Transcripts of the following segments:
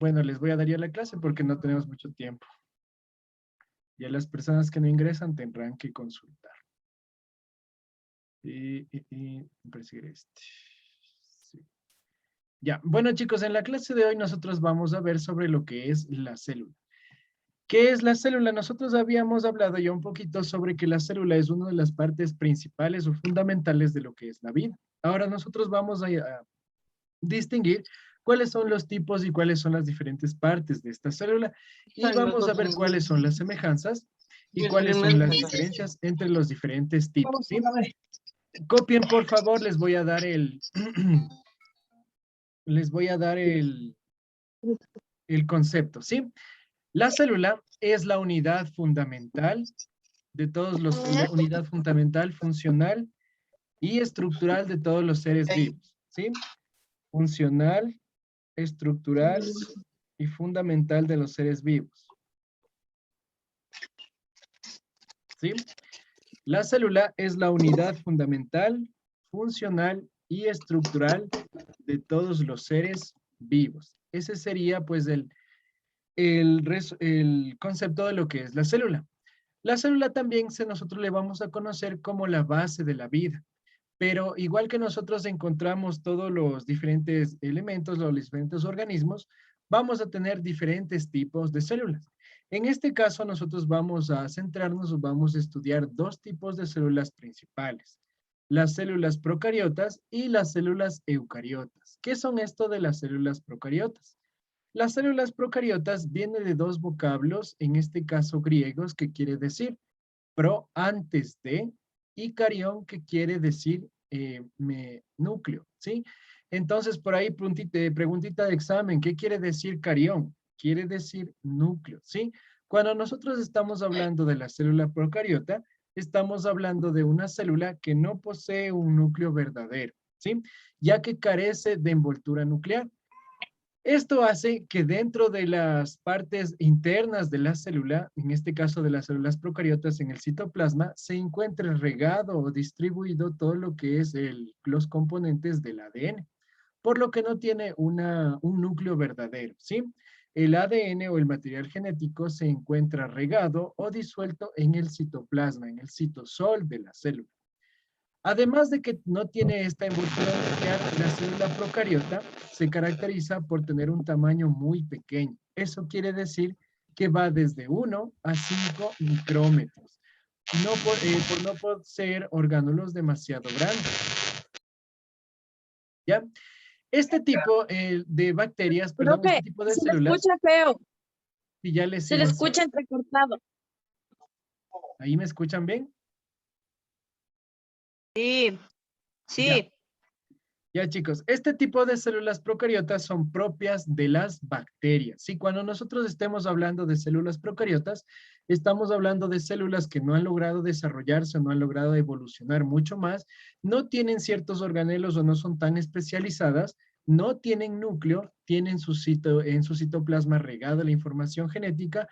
Bueno, les voy a dar ya la clase porque no tenemos mucho tiempo. Ya las personas que no ingresan tendrán que consultar. Perseguir este. Sí. Ya, bueno chicos, en la clase de hoy nosotros vamos a ver sobre lo que es la célula. ¿Qué es la célula? Nosotros habíamos hablado ya un poquito sobre que la célula es una de las partes principales o fundamentales de lo que es la vida. Ahora nosotros vamos a distinguir cuáles son los tipos y cuáles son las diferentes partes de esta célula y vamos a ver cuáles son las semejanzas y cuáles son las diferencias entre los diferentes tipos, ¿sí? Copien, por favor, les voy a dar el concepto, ¿sí? La célula es la unidad fundamental de todos los, la unidad fundamental, funcional y estructural de todos los seres vivos, ¿sí? Funcional, estructural y fundamental de los seres vivos, ¿sí? La célula es la unidad fundamental, funcional y estructural de todos los seres vivos. Ese sería pues el concepto de lo que es la célula. La célula también nosotros le vamos a conocer como la base de la vida, pero igual que nosotros encontramos todos los diferentes elementos, los diferentes organismos, vamos a tener diferentes tipos de células. En este caso nosotros vamos a centrarnos o vamos a estudiar dos tipos de células principales, las células procariotas y las células eucariotas. ¿Qué son esto de las células procariotas? Las células procariotas vienen de dos vocablos, en este caso griegos, que quiere decir pro antes de, y carión, que quiere decir núcleo, ¿sí? Entonces, por ahí preguntita de examen, ¿qué quiere decir carión? Quiere decir núcleo, ¿sí? Cuando nosotros estamos hablando de la célula procariota, estamos hablando de una célula que no posee un núcleo verdadero, ¿sí? Ya que carece de envoltura nuclear. Esto hace que dentro de las partes internas de la célula, en este caso de las células procariotas en el citoplasma, se encuentre regado o distribuido todo lo que es los componentes del ADN, por lo que no tiene un núcleo verdadero, ¿sí? El ADN o el material genético se encuentra regado o disuelto en el citoplasma, en el citosol de la célula. Además de que no tiene esta envoltura nuclear, la célula procariota se caracteriza por tener un tamaño muy pequeño. Eso quiere decir que va desde 1 a 5 micrómetros, por no poseer orgánulos demasiado grandes. ¿Ya? Este tipo de bacterias, perdón, Profe, este tipo de se le células, escucha feo, y ya les se le sigo así. escucha entrecortado. ¿Ahí me escuchan bien? Sí, Ya. sí. Ya chicos, este tipo de células procariotas son propias de las bacterias. Sí, cuando nosotros estemos hablando de células procariotas, estamos hablando de células que no han logrado desarrollarse, no han logrado evolucionar mucho más, no tienen ciertos organelos o no son tan especializadas, no tienen núcleo, tienen en su citoplasma regada la información genética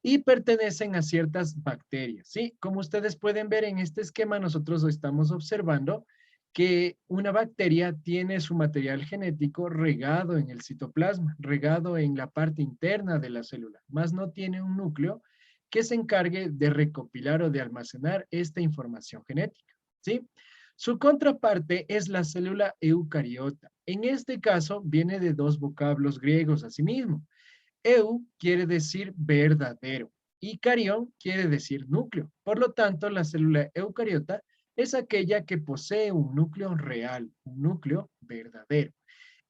y pertenecen a ciertas bacterias. Sí, como ustedes pueden ver en este esquema, nosotros estamos observando que una bacteria tiene su material genético regado en el citoplasma, regado en la parte interna de la célula, más no tiene un núcleo que se encargue de recopilar o de almacenar esta información genética, ¿sí? Su contraparte es la célula eucariota. En este caso, viene de dos vocablos griegos asimismo. Eu quiere decir verdadero y carión quiere decir núcleo. Por lo tanto, la célula eucariota es aquella que posee un núcleo real, un núcleo verdadero.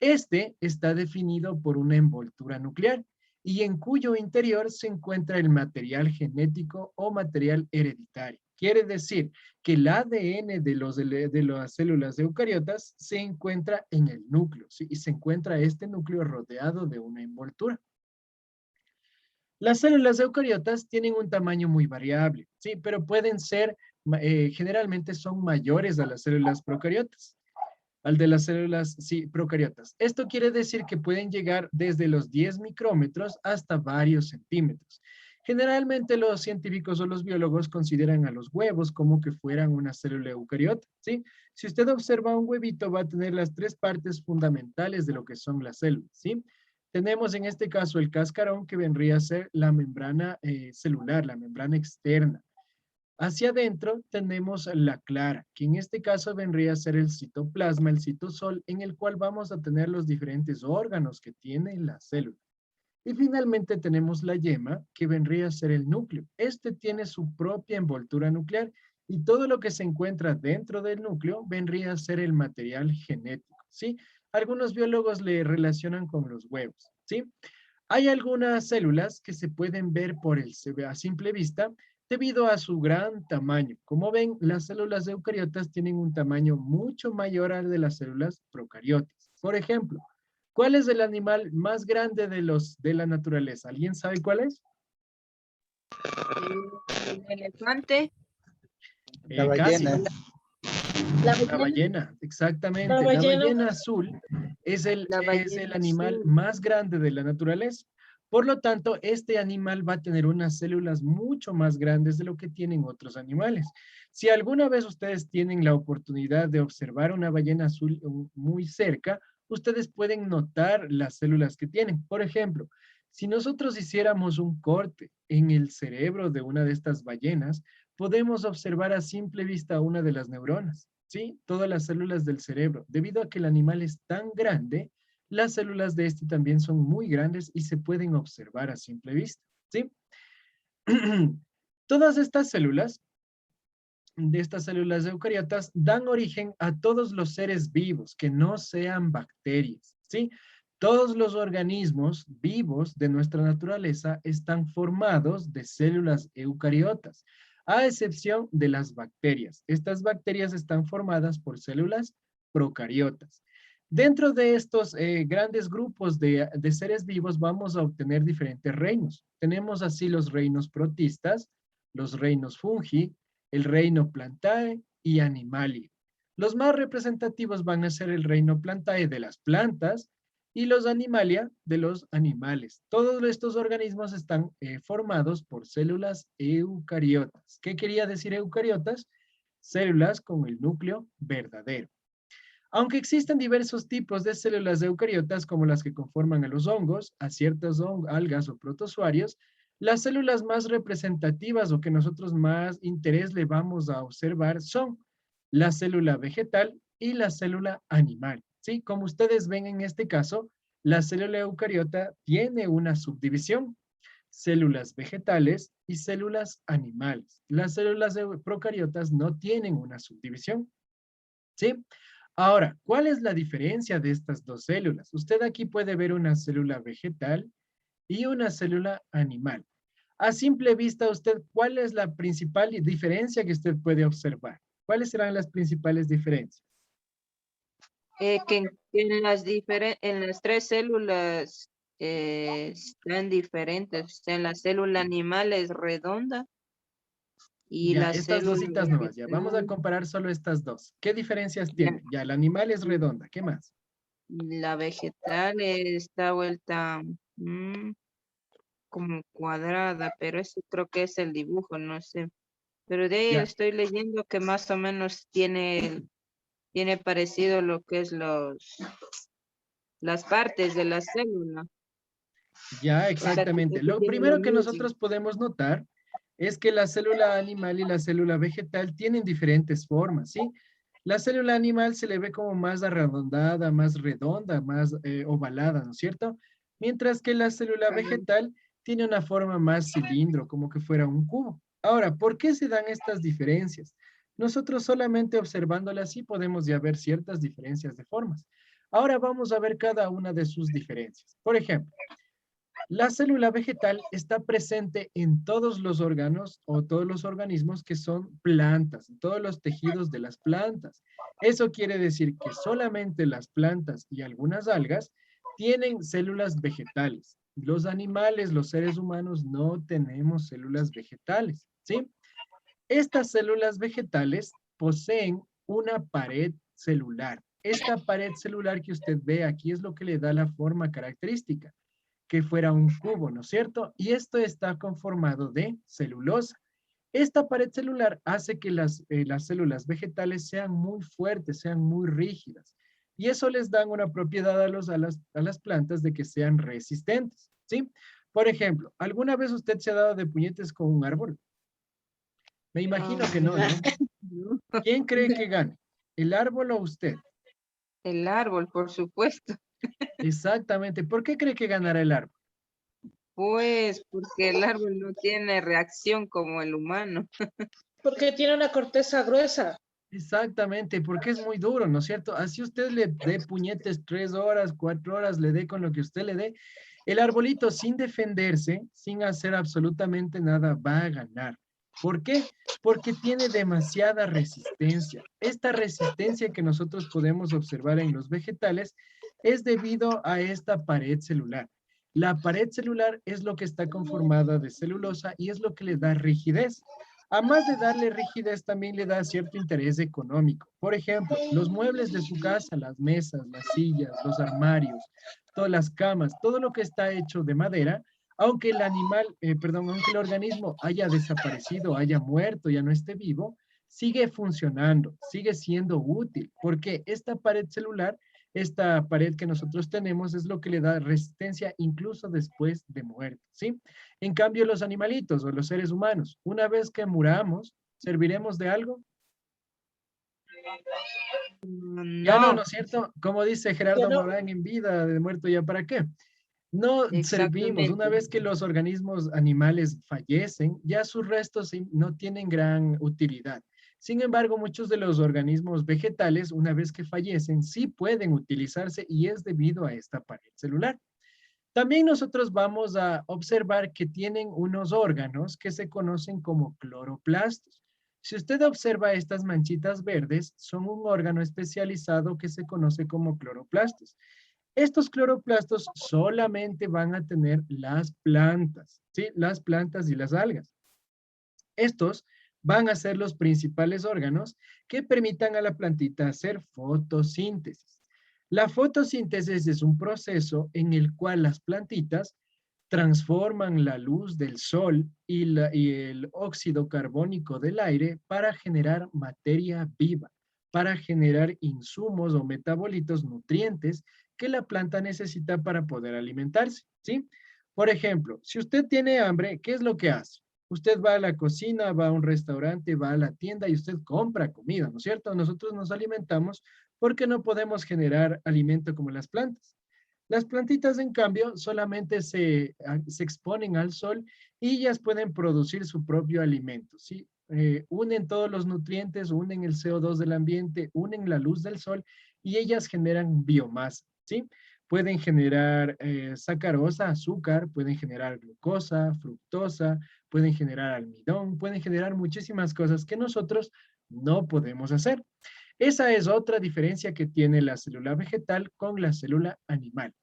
Este está definido por una envoltura nuclear y en cuyo interior se encuentra el material genético o material hereditario. Quiere decir que el ADN de las células eucariotas se encuentra en el núcleo, ¿sí? Y se encuentra este núcleo rodeado de una envoltura. Las células eucariotas tienen un tamaño muy variable, sí, pero pueden ser, generalmente son mayores a las células procariotas, al de las células, sí, procariotas. Esto quiere decir que pueden llegar desde los 10 micrómetros hasta varios centímetros. Generalmente los científicos o los biólogos consideran a los huevos como que fueran una célula eucariota, ¿sí? Si usted observa un huevito va a tener las tres partes fundamentales de lo que son las células, ¿sí? Tenemos en este caso el cascarón, que vendría a ser la membrana celular, la membrana externa. Hacia adentro tenemos la clara, que en este caso vendría a ser el citoplasma, el citosol, en el cual vamos a tener los diferentes órganos que tiene la célula. Y finalmente tenemos la yema, que vendría a ser el núcleo. Este tiene su propia envoltura nuclear y todo lo que se encuentra dentro del núcleo vendría a ser el material genético, ¿sí? Algunos biólogos le relacionan con los huevos, ¿sí? Hay algunas células que se pueden ver a simple vista debido a su gran tamaño. Como ven, las células eucariotas tienen un tamaño mucho mayor al de las células procariotas. Por ejemplo, ¿cuál es el animal más grande de la naturaleza? ¿Alguien sabe cuál es? El elefante. La Casi. ballena. La ballena, La exactamente. La ballena. ballena azul La es el ballena animal azul. más grande de la naturaleza. Por lo tanto, este animal va a tener unas células mucho más grandes de lo que tienen otros animales. Si alguna vez ustedes tienen la oportunidad de observar una ballena azul muy cerca, ustedes pueden notar las células que tienen. Por ejemplo, si nosotros hiciéramos un corte en el cerebro de una de estas ballenas, podemos observar a simple vista una de las neuronas, ¿sí? Todas las células del cerebro. Debido a que el animal es tan grande, las células de este también son muy grandes y se pueden observar a simple vista, ¿sí? Todas estas células, de estas células eucariotas, dan origen a todos los seres vivos que no sean bacterias, ¿sí? Todos los organismos vivos de nuestra naturaleza están formados de células eucariotas, a excepción de las bacterias. Estas bacterias están formadas por células procariotas. Dentro de estos grandes grupos de seres vivos vamos a obtener diferentes reinos. Tenemos así los reinos protistas, los reinos fungi, el reino Plantae y Animalia. Los más representativos van a ser el reino Plantae de las plantas y los Animalia de los animales. Todos estos organismos están formados por células eucariotas. ¿Qué quería decir eucariotas? Células con el núcleo verdadero. Aunque existen diversos tipos de células eucariotas como las que conforman a los hongos, a ciertas algas o protozoarios, las células más representativas o que nosotros más interés le vamos a observar son la célula vegetal y la célula animal. ¿Sí? Como ustedes ven en este caso, la célula eucariota tiene una subdivisión, células vegetales y células animales. Las células procariotas no tienen una subdivisión. ¿Sí? Ahora, ¿cuál es la diferencia de estas dos células? Usted aquí puede ver una célula vegetal y una célula animal. A simple vista, usted, ¿cuál es la principal diferencia que usted puede observar? ¿Cuáles serán las principales diferencias? En las tres células están diferentes. En la célula animal es redonda y Ya, la estas célula dositas nomás, ya. Vamos a vegetal, comparar solo estas dos. ¿Qué diferencias ya, tiene? Ya, el animal es redonda. ¿Qué más? la vegetal está vuelta como cuadrada, pero eso creo que es el dibujo, no sé. Pero de ahí Ya, estoy leyendo que más o menos tiene parecido lo que es las partes de la célula. ya, O sea, que exactamente. casi Lo tiene lo primero que mismo. nosotros podemos notar es que la célula animal y la célula vegetal tienen diferentes formas, ¿sí? La célula animal se le ve como más arredondada, más redonda, más ovalada, ¿no es cierto? Mientras que la célula Ajá. vegetal tiene una forma más cilindro, como que fuera un cubo. Ahora, ¿por qué se dan estas diferencias? Nosotros solamente observándolas así podemos ya ver ciertas diferencias de formas. Ahora vamos a ver cada una de sus diferencias. Por ejemplo, la célula vegetal está presente en todos los órganos o todos los organismos que son plantas, en todos los tejidos de las plantas. Eso quiere decir que solamente las plantas y algunas algas tienen células vegetales. Los animales, los seres humanos, no tenemos células vegetales, ¿sí? Estas células vegetales poseen una pared celular. Esta pared celular que usted ve aquí es lo que le da la forma característica que fuera un cubo, ¿no es cierto? Y esto está conformado de celulosa. Esta pared celular hace que las células vegetales sean muy fuertes, sean muy rígidas. y eso les dan una propiedad a las plantas de que sean resistentes, ¿sí? Por ejemplo, ¿alguna vez usted se ha dado de puñetes con un árbol? Me imagino que no, ¿no? No, ¿Quién cree que gane? ¿El árbol o usted? el árbol, por supuesto. Exactamente. ¿Por qué cree que ganará el árbol? Pues porque el árbol no tiene reacción como el humano. Porque tiene una corteza gruesa. Exactamente, porque es muy duro, ¿no es cierto? Así usted le dé puñetes 3 horas, 4 horas, le dé con lo que usted le dé, el arbolito sin defenderse, sin hacer absolutamente nada, va a ganar. ¿Por qué? Porque tiene demasiada resistencia. Esta resistencia que nosotros podemos observar en los vegetales es debido a esta pared celular. La pared celular es lo que está conformada de celulosa y es lo que le da rigidez. Además de darle rigidez, también le da cierto interés económico. Por ejemplo, los muebles de su casa, las mesas, las sillas, los armarios, todas las camas, todo lo que está hecho de madera, aunque el animal, perdón, aunque el organismo haya desaparecido, haya muerto, ya no esté vivo, sigue funcionando, sigue siendo útil, porque esta pared celular, esta pared que nosotros tenemos es lo que le da resistencia incluso después de muerte, ¿sí? En cambio, los animalitos o los seres humanos, una vez que muramos, ¿serviremos de algo? Ya no, ¿no No, es cierto? Como dice Ya Gerardo no, Morán en vida, de muerto ya para qué. No servimos. Una exactamente. vez que los organismos animales fallecen, ya sus restos no tienen gran utilidad. Sin embargo, muchos de los organismos vegetales, una vez que fallecen, sí pueden utilizarse y es debido a esta pared celular. También nosotros vamos a observar que tienen unos órganos que se conocen como cloroplastos. Si usted observa estas manchitas verdes, son un órgano especializado que se conoce como cloroplastos. Estos cloroplastos solamente van a tener las plantas, ¿sí? Las plantas y las algas. Estos van a ser los principales órganos que permitan a la plantita hacer fotosíntesis. La fotosíntesis es un proceso en el cual las plantitas transforman la luz del sol y el óxido carbónico del aire para generar materia viva, para generar insumos o metabolitos nutrientes que la planta necesita para poder alimentarse, ¿sí? Por ejemplo, si usted tiene hambre, ¿qué es lo que hace? Usted va a la cocina, va a un restaurante, va a la tienda y usted compra comida, ¿no es cierto? Nosotros nos alimentamos porque no podemos generar alimento como las plantas. Las plantitas, en cambio, solamente se exponen al sol y ellas pueden producir su propio alimento, ¿sí? Unen todos los nutrientes, unen el CO2 del ambiente, unen la luz del sol y ellas generan biomasa, ¿sí? Pueden generar sacarosa, azúcar, pueden generar glucosa, fructosa, pueden generar almidón, pueden generar muchísimas cosas que nosotros no podemos hacer. Esa es otra diferencia que tiene la célula vegetal con la célula animal.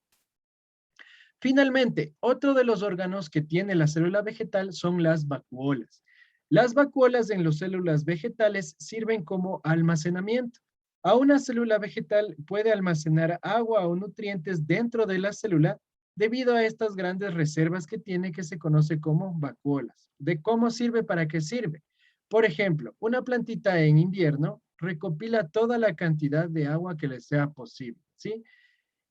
Finalmente, otro de los órganos que tiene la célula vegetal son las vacuolas. Las vacuolas en las células vegetales sirven como almacenamiento. A una célula vegetal puede almacenar agua o nutrientes dentro de la célula debido a estas grandes reservas que tiene que se conoce como vacuolas. ¿De cómo sirve? ¿Para qué sirve? Por ejemplo, una plantita en invierno recopila toda la cantidad de agua que le sea posible, ¿sí?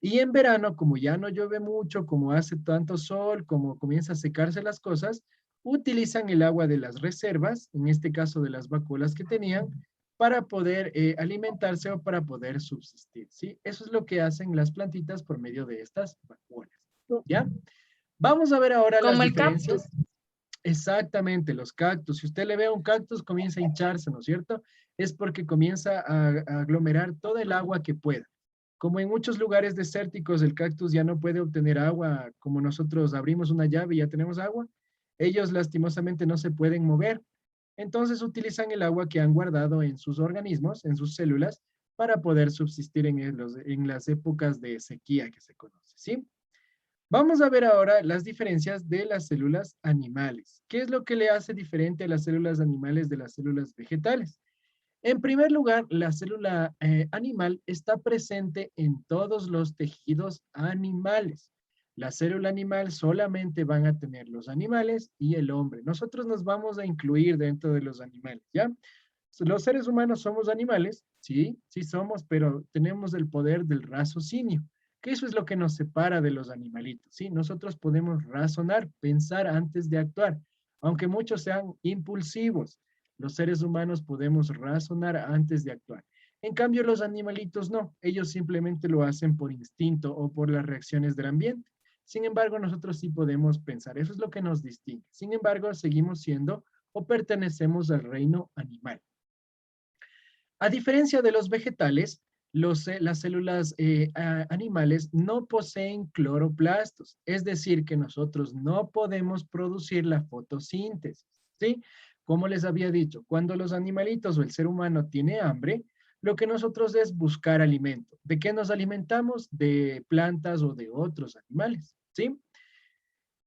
Y en verano, como ya no llueve mucho, como hace tanto sol, como comienza a secarse las cosas, utilizan el agua de las reservas, en este caso de las vacuolas que tenían, para poder alimentarse o para poder subsistir, ¿sí? Eso es lo que hacen las plantitas por medio de estas vacuolas, ¿ya? Vamos a ver ahora las como el cactus. diferencias. Exactamente, los cactus. Si usted le ve a un cactus, comienza a hincharse, ¿no es cierto? Es porque comienza a aglomerar toda el agua que pueda. Como en muchos lugares desérticos el cactus ya no puede obtener agua, como nosotros abrimos una llave y ya tenemos agua, ellos lastimosamente no se pueden mover. Entonces utilizan el agua que han guardado en sus organismos, en sus células, para poder subsistir en las épocas de sequía que se conoce, ¿sí? Vamos a ver ahora las diferencias de las células animales. ¿Qué es lo que le hace diferente a las células animales de las células vegetales? En primer lugar, la célula animal está presente en todos los tejidos animales. La célula animal solamente van a tener los animales y el hombre. Nosotros nos vamos a incluir dentro de los animales, ¿ya? Los seres humanos somos animales, sí, sí somos, pero tenemos el poder del raciocinio, que eso es lo que nos separa de los animalitos, ¿sí? Nosotros podemos razonar, pensar antes de actuar, aunque muchos sean impulsivos. Los seres humanos podemos razonar antes de actuar. En cambio, los animalitos no, ellos simplemente lo hacen por instinto o por las reacciones del ambiente. Sin embargo, nosotros sí podemos pensar, eso es lo que nos distingue. Sin embargo, seguimos siendo o pertenecemos al reino animal. A diferencia de los vegetales, las células animales no poseen cloroplastos, es decir, que nosotros no podemos producir la fotosíntesis, ¿sí? Como les había dicho, cuando los animalitos o el ser humano tiene hambre, lo que nosotros es buscar alimento. ¿De qué nos alimentamos? De plantas o de otros animales, ¿sí?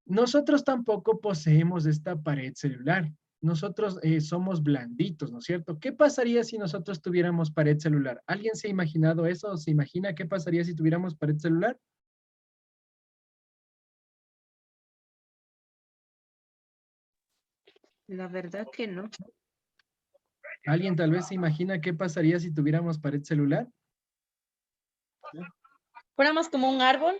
Nosotros tampoco poseemos esta pared celular. Nosotros somos blanditos, ¿no es cierto? ¿Qué pasaría si nosotros tuviéramos pared celular? ¿Alguien se ha imaginado eso o se imagina qué pasaría si tuviéramos pared celular? La verdad que no. ¿Alguien tal vez se imagina qué pasaría si tuviéramos pared celular? Fuéramos como un árbol.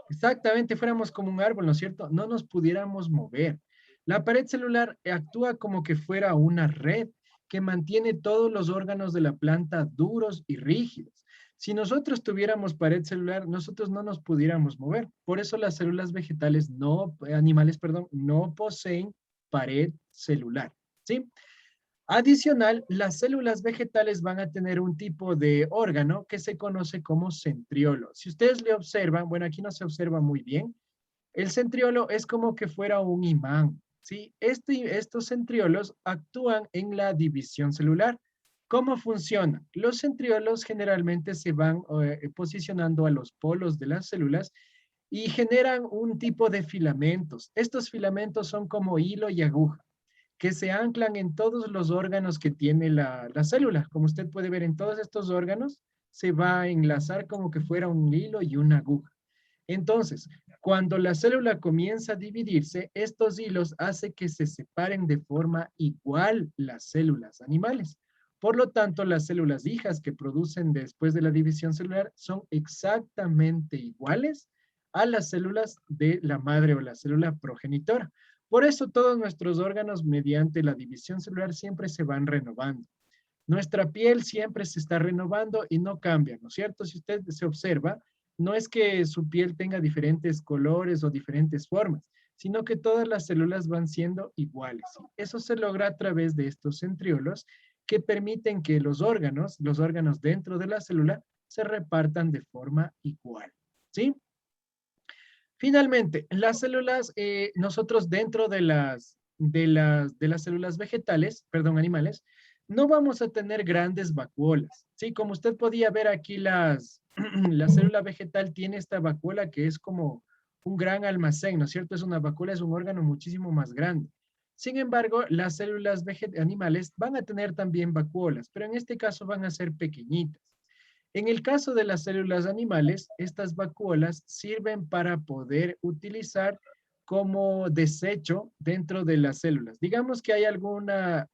Exactamente, fuéramos como un árbol, ¿no es cierto? No nos pudiéramos mover. La pared celular actúa como que fuera una red que mantiene todos los órganos de la planta duros y rígidos. Si nosotros tuviéramos pared celular, nosotros no nos pudiéramos mover. Por eso las células vegetales animales, perdón, no poseen pared celular, ¿sí? Adicional, las células vegetales van a tener un tipo de órgano que se conoce como centriolo. Si ustedes le observan, bueno, aquí no se observa muy bien, el centriolo es como que fuera un imán, ¿sí? Estos centriolos actúan en la división celular. ¿Cómo funciona? Los centriolos generalmente se van posicionando a los polos de las células y generan un tipo de filamentos. Estos filamentos son como hilo y aguja que se anclan en todos los órganos que tiene la célula. Como usted puede ver en todos estos órganos, se va a enlazar como que fuera un hilo y una aguja. Entonces, cuando la célula comienza a dividirse, estos hilos hacen que se separen de forma igual las células animales. Por lo tanto, las células hijas que producen después de la división celular son exactamente iguales a las células de la madre o la célula progenitora. Por eso todos nuestros órganos mediante la división celular siempre se van renovando. Nuestra piel siempre se está renovando y no cambia, ¿no es cierto? Si usted se observa, no es que su piel tenga diferentes colores o diferentes formas, sino que todas las células van siendo iguales. Eso se logra a través de estos centriolos que permiten que los órganos dentro de la célula, se repartan de forma igual, ¿sí? Finalmente, las células, nosotros dentro de las células vegetales, perdón, animales, no vamos a tener grandes vacuolas, ¿sí? Como usted podía ver aquí, la célula vegetal tiene esta vacuola que es como un gran almacén, ¿no es cierto? Es una vacuola, es un órgano muchísimo más grande. Sin embargo, las células animales van a tener también vacuolas, pero en este caso van a ser pequeñitas. En el caso de las células animales, estas vacuolas sirven para poder utilizar como desecho dentro de las células. Digamos que hay alguna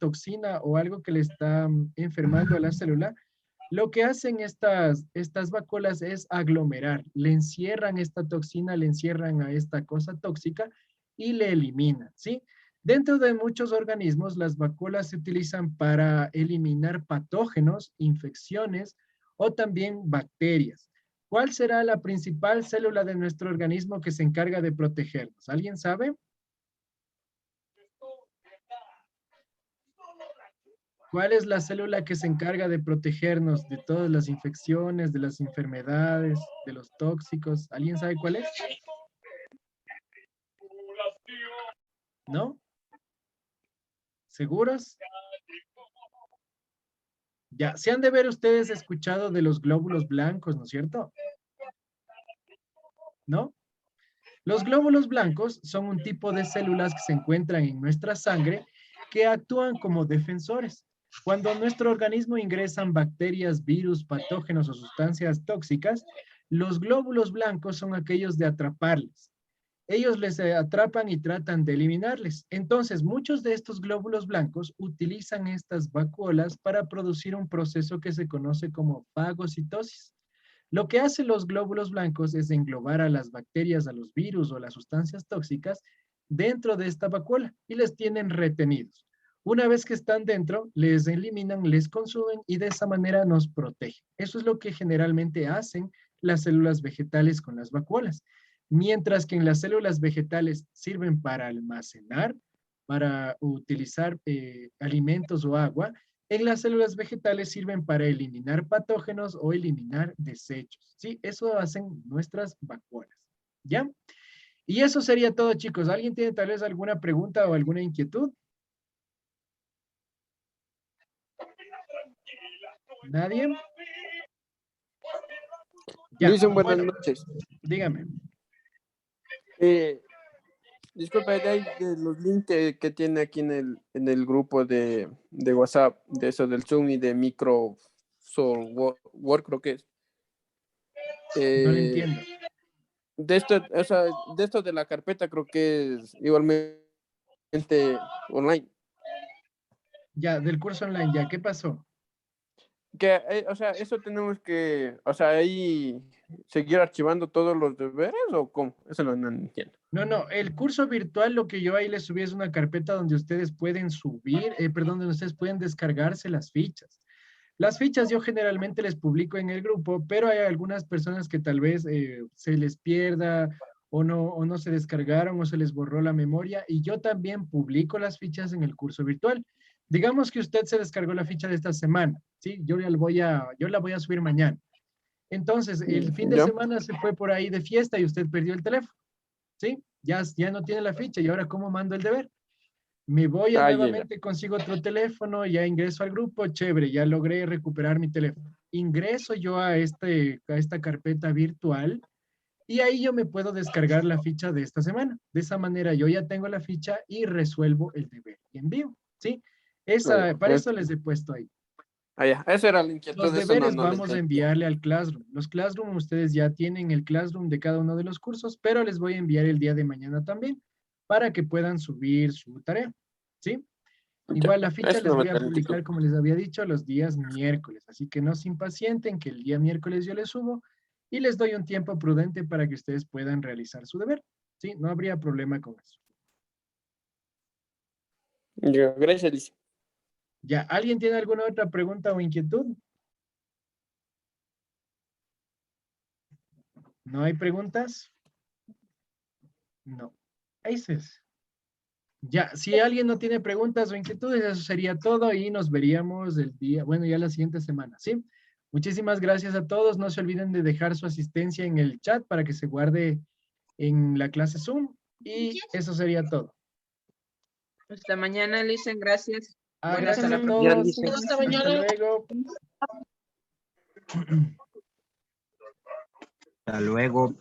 toxina o algo que le está enfermando a la célula. Lo que hacen estas vacuolas es aglomerar, le encierran esta toxina, le encierran a esta cosa tóxica y le eliminan, ¿sí? Dentro de muchos organismos, las vacuolas se utilizan para eliminar patógenos, infecciones o también bacterias. ¿Cuál será la principal célula de nuestro organismo que se encarga de protegernos? ¿Alguien sabe? ¿Cuál es la célula que se encarga de protegernos de todas las infecciones, de las enfermedades, de los tóxicos? ¿Alguien sabe cuál es? ¿No? ¿Seguros? Ya, se han de ver ustedes escuchado de los glóbulos blancos, ¿no es cierto? ¿No? Los glóbulos blancos son un tipo de células que se encuentran en nuestra sangre que actúan como defensores. Cuando a nuestro organismo ingresan bacterias, virus, patógenos o sustancias tóxicas, los glóbulos blancos son aquellos de atraparles. ellos les atrapan y tratan de eliminarles. Entonces, muchos de estos glóbulos blancos utilizan estas vacuolas para producir un proceso que se conoce como fagocitosis. Lo que hacen los glóbulos blancos es englobar a las bacterias, a los virus o las sustancias tóxicas dentro de esta vacuola y les tienen retenidos. Una vez que están dentro, les eliminan, les consumen y de esa manera nos protegen. Eso es lo que generalmente hacen las células vegetales con las vacuolas. Mientras que en las células vegetales sirven para almacenar, para utilizar alimentos o agua, en las células vegetales sirven para eliminar patógenos o eliminar desechos. ¿Sí? Eso hacen nuestras vacuolas. ¿Ya? Y eso sería todo, chicos. ¿Alguien tiene tal vez alguna pregunta o alguna inquietud? ¿Nadie? Ya, Dicen buenas bueno, noches. dígame. Disculpa, de los links que tiene aquí en el grupo de WhatsApp, de eso del Zoom y de Microsoft Word, creo que es. No lo entiendo. De esto, o sea, de esto de la carpeta creo que es igualmente online. Ya, del curso online, ya, ¿qué pasó? Que, o sea, eso tenemos que, o sea, ahí seguir archivando todos los deberes o cómo, eso no entiendo. No, el curso virtual, lo que yo ahí les subí es una carpeta donde ustedes pueden subir, perdón, donde ustedes pueden descargarse las fichas. Las fichas yo generalmente les publico en el grupo, pero hay algunas personas que tal vez se les pierda o no se descargaron o se les borró la memoria y yo también publico las fichas en el curso virtual. Digamos que usted se descargó la ficha de esta semana, ¿sí? Yo la voy a subir mañana. Entonces, el fin de ¿Ya? semana se fue por ahí de fiesta y usted perdió el teléfono, ¿sí? Ya no tiene la ficha y ahora ¿cómo mando el deber? Me voy a Ah, nuevamente, consigo otro teléfono, ya ingreso al grupo, chévere, ya logré recuperar mi teléfono. Ingreso yo a esta carpeta virtual y ahí yo me puedo descargar la ficha de esta semana. De esa manera yo ya tengo la ficha y resuelvo el deber y envío, ¿sí? Para eso les he puesto ahí. Ya. Esa era la inquietud, Los de eso deberes no lo vamos a entendía. enviarle al Classroom. Los Classroom, ustedes ya tienen el Classroom de cada uno de los cursos, pero les voy a enviar el día de mañana también para que puedan subir su tarea, ¿sí? Ya. Igual la ficha Eso les no lo voy a entendí. publicar, como les había dicho, los días miércoles, así que no se impacienten que el día miércoles yo les subo y les doy un tiempo prudente para que ustedes puedan realizar su deber, ¿sí? No habría problema con eso. Ya, gracias, Alicia. ¿Ya alguien tiene alguna otra pregunta o inquietud? ¿No hay preguntas? No. Ahí se es. Ya, si alguien no tiene preguntas o inquietudes, eso sería todo y nos veríamos el día, bueno, ya la siguiente semana, ¿sí? Muchísimas gracias a todos. No se olviden de dejar su asistencia en el chat para que se guarde en la clase Zoom y eso sería todo. Hasta mañana, Listen, gracias. Ah, Buenas gracias a tardes. todos. Hasta Hasta mañana. luego. Hasta luego.